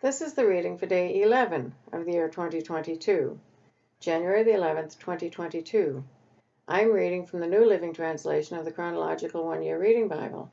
This is the reading for day 11 of the year 2022, January the 11th, 2022. I'm reading from the New Living Translation of the Chronological One-Year Reading Bible.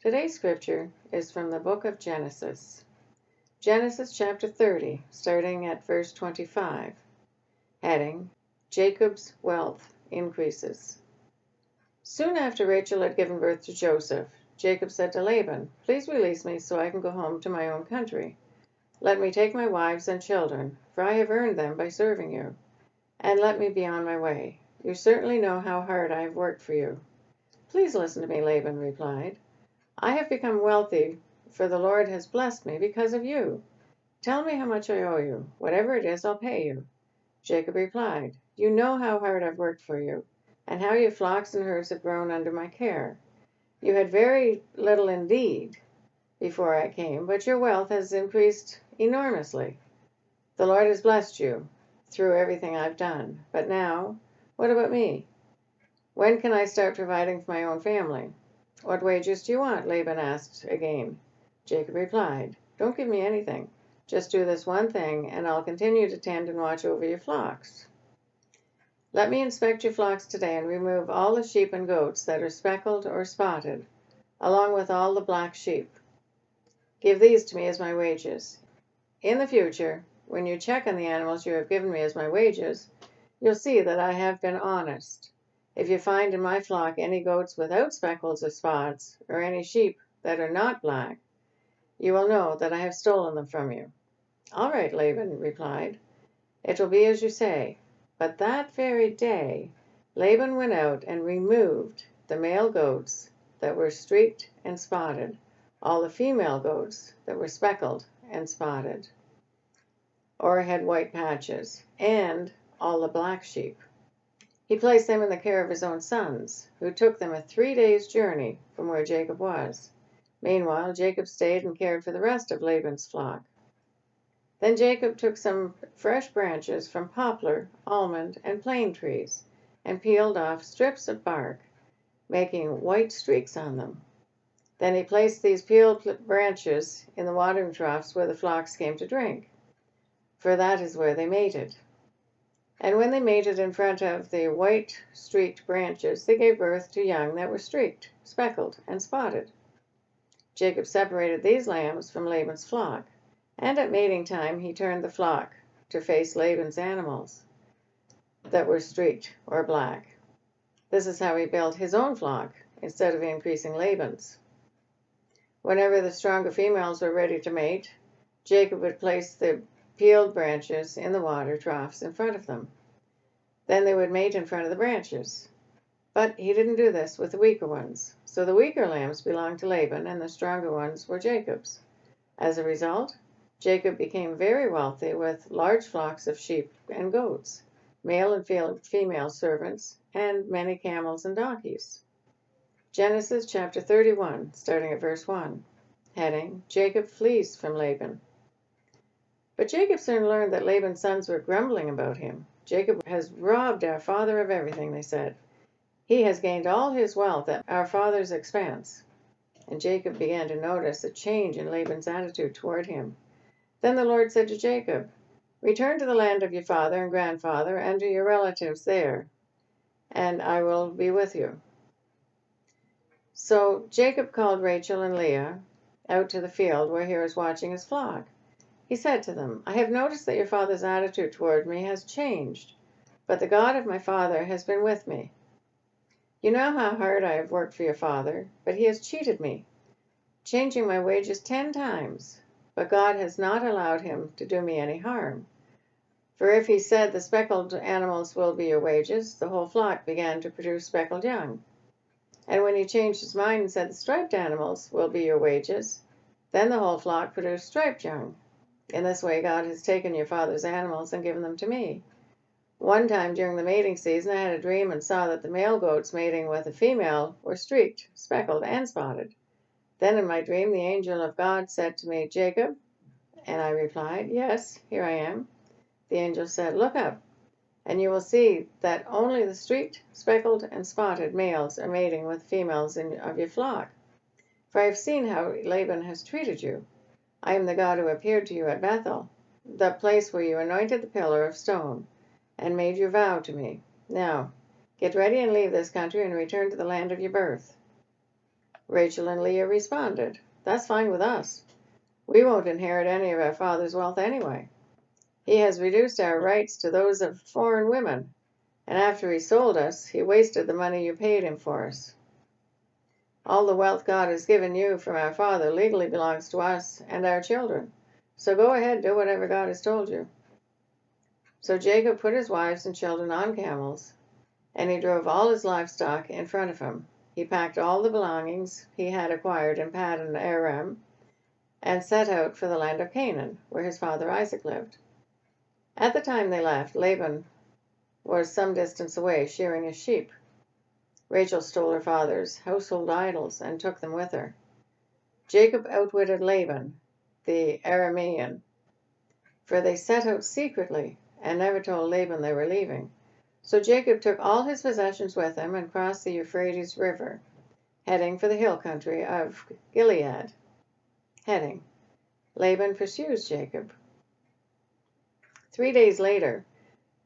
Today's scripture is from the book of Genesis. Genesis chapter 30, starting at verse 25. Heading, Jacob's wealth increases. Soon after Rachel had given birth to Joseph, Jacob said to Laban, "Please release me so I can go home to my own country. Let me take my wives and children, for I have earned them by serving you, and let me be on my way. You certainly know how hard I have worked for you." "Please listen to me," Laban replied. "I have become wealthy, for the Lord has blessed me because of you. Tell me how much I owe you. Whatever it is, I'll pay you." Jacob replied, "You know how hard I've worked for you, and how your flocks and herds have grown under my care. You had very little indeed before I came, but your wealth has increased enormously. The Lord has blessed you through everything I've done. But now, what about me? When can I start providing for my own family?" "What wages do you want?" Laban asked again. Jacob replied, "Don't give me anything. Just do this one thing, and I'll continue to tend and watch over your flocks. Let me inspect your flocks today and remove all the sheep and goats that are speckled or spotted, along with all the black sheep. Give these to me as my wages. In the future, when you check on the animals you have given me as my wages, you'll see that I have been honest. If you find in my flock any goats without speckles or spots, or any sheep that are not black, you will know that I have stolen them from you." "All right," Laban replied. "It will be as you say." But that very day Laban went out and removed the male goats that were streaked and spotted, all the female goats that were speckled and spotted, or had white patches, and all the black sheep. He placed them in the care of his own sons, who took them a 3 days' journey from where Jacob was. Meanwhile, Jacob stayed and cared for the rest of Laban's flock. Then Jacob took some fresh branches from poplar, almond, and plane trees, and peeled off strips of bark, making white streaks on them. Then he placed these peeled branches in the watering troughs where the flocks came to drink, for that is where they mated. And when they mated in front of the white streaked branches, they gave birth to young that were streaked, speckled, and spotted. Jacob separated these lambs from Laban's flock, and at mating time he turned the flock to face Laban's animals that were streaked or black. This is how he built his own flock instead of increasing Laban's. Whenever the stronger females were ready to mate, Jacob would place the peeled branches in the water troughs in front of them. Then they would mate in front of the branches. But he didn't do this with the weaker ones, so the weaker lambs belonged to Laban and the stronger ones were Jacob's. As a result, Jacob became very wealthy with large flocks of sheep and goats, male and female servants, and many camels and donkeys. Genesis chapter 31, starting at verse 1. Heading, Jacob flees from Laban. But Jacob soon learned that Laban's sons were grumbling about him. "Jacob has robbed our father of everything," they said. "He has gained all his wealth at our father's expense." And Jacob began to notice a change in Laban's attitude toward him. Then the Lord said to Jacob, "Return to the land of your father and grandfather and to your relatives there, and I will be with you." So Jacob called Rachel and Leah out to the field where he was watching his flock. He said to them, "I have noticed that your father's attitude toward me has changed, but the God of my father has been with me. You know how hard I have worked for your father, but he has cheated me, changing my wages 10 times. But God has not allowed him to do me any harm. For if he said the speckled animals will be your wages, the whole flock began to produce speckled young. And when he changed his mind and said the striped animals will be your wages, then the whole flock produced striped young. In this way God has taken your father's animals and given them to me. One time during the mating season I had a dream and saw that the male goats mating with a female were streaked, speckled, and spotted. Then in my dream the angel of God said to me, 'Jacob?' And I replied, 'Yes, here I am.' The angel said, 'Look up, and you will see that only the streaked, speckled, and spotted males are mating with females of your flock. For I have seen how Laban has treated you. I am the God who appeared to you at Bethel, the place where you anointed the pillar of stone, and made your vow to me. Now, get ready and leave this country and return to the land of your birth." Rachel and Leah responded, "That's fine with us. We won't inherit any of our father's wealth anyway. He has reduced our rights to those of foreign women, and after he sold us, he wasted the money you paid him for us. All the wealth God has given you from our father legally belongs to us and our children. So go ahead, do whatever God has told you." So Jacob put his wives and children on camels, and he drove all his livestock in front of him. He packed all the belongings he had acquired in Paddan Aram, and set out for the land of Canaan, where his father Isaac lived. At the time they left, Laban was some distance away, shearing his sheep. Rachel stole her father's household idols and took them with her. Jacob outwitted Laban, the Aramean, for they set out secretly and never told Laban they were leaving. So Jacob took all his possessions with him and crossed the Euphrates River, heading for the hill country of Gilead. Heading: Laban pursues Jacob. 3 days later,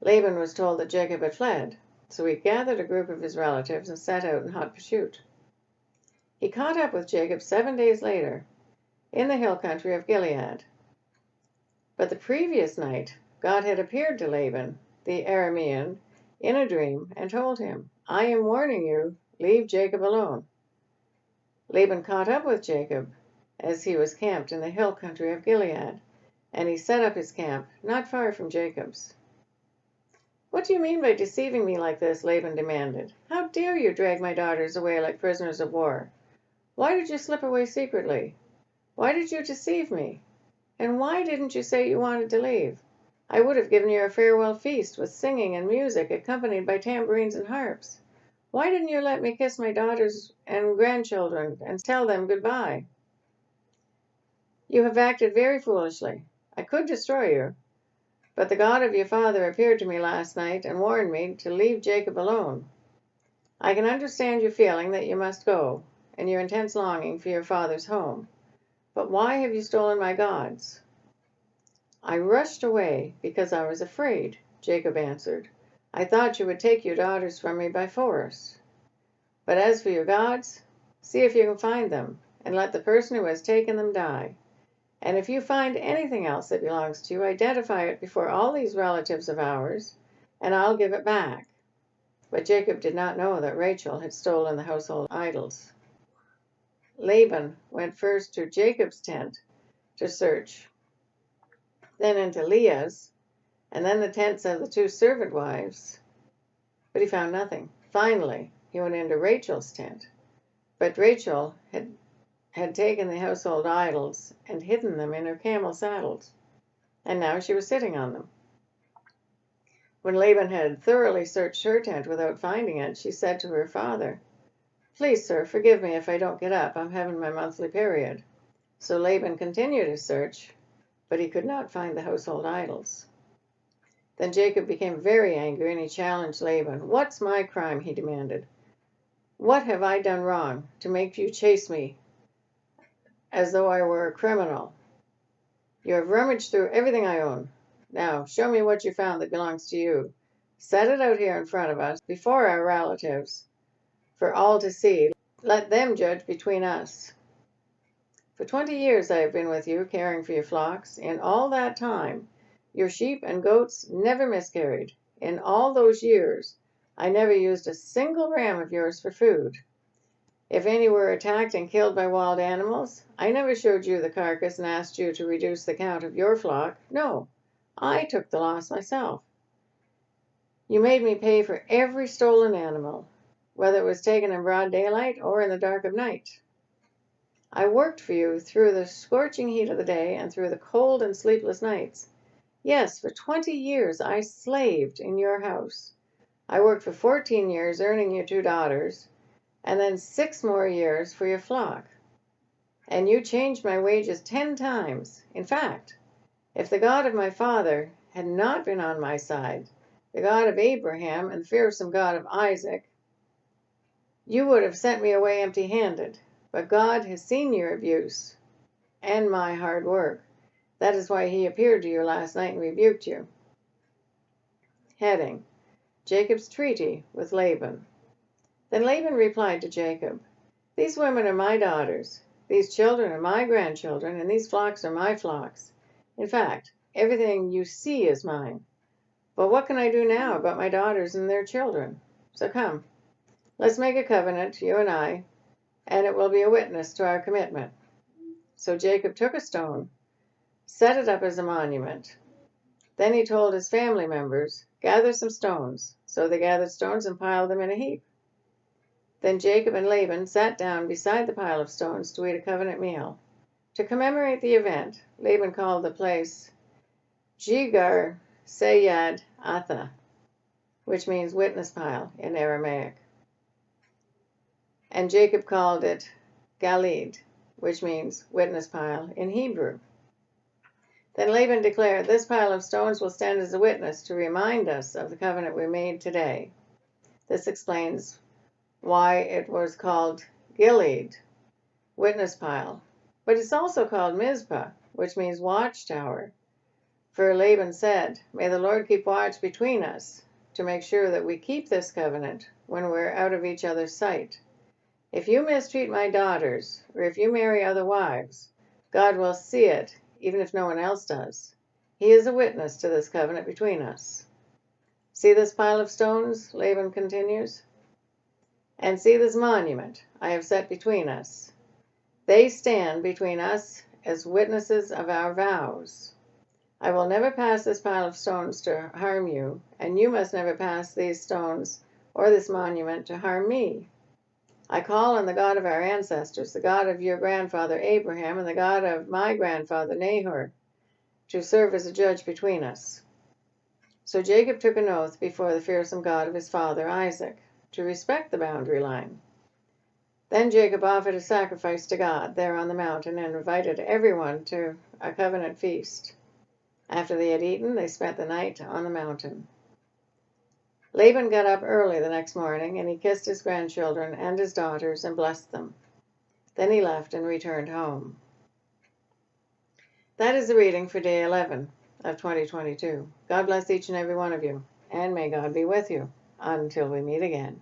Laban was told that Jacob had fled, so he gathered a group of his relatives and set out in hot pursuit. He caught up with Jacob 7 days later in the hill country of Gilead. But the previous night, God had appeared to Laban, the Aramean, in a dream and told him, "I am warning you, leave Jacob alone." Laban caught up with Jacob as he was camped in the hill country of Gilead, and he set up his camp not far from Jacob's. "What do you mean by deceiving me like this?" Laban demanded. "How dare you drag my daughters away like prisoners of war? Why did you slip away secretly? Why did you deceive me? And why didn't you say you wanted to leave? I would have given you a farewell feast with singing and music accompanied by tambourines and harps. Why didn't you let me kiss my daughters and grandchildren and tell them goodbye? You have acted very foolishly. I could destroy you, but the God of your father appeared to me last night and warned me to leave Jacob alone. I can understand your feeling that you must go, and your intense longing for your father's home. But why have you stolen my gods?" "I rushed away because I was afraid," Jacob answered. "I thought you would take your daughters from me by force. But as for your gods, see if you can find them, and let the person who has taken them die. And if you find anything else that belongs to you, identify it before all these relatives of ours, and I'll give it back." But Jacob did not know that Rachel had stolen the household idols. Laban went first to Jacob's tent to search, then into Leah's, and then the tents of the 2 servant wives, but he found nothing. Finally, he went into Rachel's tent, but Rachel had taken the household idols and hidden them in her camel saddles, and now she was sitting on them. When Laban had thoroughly searched her tent without finding it, she said to her father, "Please, sir, forgive me if I don't get up. I'm having my monthly period." So Laban continued his search, but he could not find the household idols. Then Jacob became very angry, and he challenged Laban. "What's my crime?" he demanded. "What have I done wrong to make you chase me as though I were a criminal? You have rummaged through everything I own. Now, show me what you found that belongs to you. Set it out here in front of us, before our relatives, for all to see. Let them judge between us. For 20 years I have been with you, caring for your flocks. In all that time, your sheep and goats never miscarried. In all those years, I never used a single ram of yours for food. If any were attacked and killed by wild animals, I never showed you the carcass and asked you to reduce the count of your flock. No, I took the loss myself. You made me pay for every stolen animal, whether it was taken in broad daylight or in the dark of night. I worked for you through the scorching heat of the day and through the cold and sleepless nights. Yes, for 20 years I slaved in your house. I worked for 14 years, earning you 2 daughters, and then 6 more years for your flock. And you changed my wages 10 times. In fact, if the God of my father had not been on my side, the God of Abraham and the fearsome God of Isaac, you would have sent me away empty-handed. But God has seen your abuse, and my hard work. That is why he appeared to you last night and rebuked you. Heading: Jacob's treaty with Laban. Then Laban replied to Jacob, "These women are my daughters, these children are my grandchildren, and these flocks are my flocks. In fact, everything you see is mine. But what can I do now about my daughters and their children? So come, let's make a covenant, you and I, and it will be a witness to our commitment." So Jacob took a stone, set it up as a monument. Then he told his family members, "Gather some stones." So they gathered stones and piled them in a heap. Then Jacob and Laban sat down beside the pile of stones to eat a covenant meal. To commemorate the event, Laban called the place Jigar Sayad Atha, which means witness pile in Aramaic. And Jacob called it Galid, which means witness pile in Hebrew. Then Laban declared, "This pile of stones will stand as a witness to remind us of the covenant we made today." This explains why it was called Gilead, witness pile. But it's also called Mizpah, which means watchtower. For Laban said, "May the Lord keep watch between us to make sure that we keep this covenant when we're out of each other's sight. If you mistreat my daughters, or if you marry other wives, God will see it, even if no one else does. He is a witness to this covenant between us." "See this pile of stones," Laban continues, "and see this monument I have set between us. They stand between us as witnesses of our vows. I will never pass this pile of stones to harm you, and you must never pass these stones or this monument to harm me. I call on the God of our ancestors, the God of your grandfather Abraham and the God of my grandfather Nahor, to serve as a judge between us." So Jacob took an oath before the fearsome God of his father Isaac to respect the boundary line. Then Jacob offered a sacrifice to God there on the mountain and invited everyone to a covenant feast. After they had eaten, they spent the night on the mountain. Laban got up early the next morning, and he kissed his grandchildren and his daughters and blessed them. Then he left and returned home. That is the reading for day 11 of 2022. God bless each and every one of you, and may God be with you until we meet again.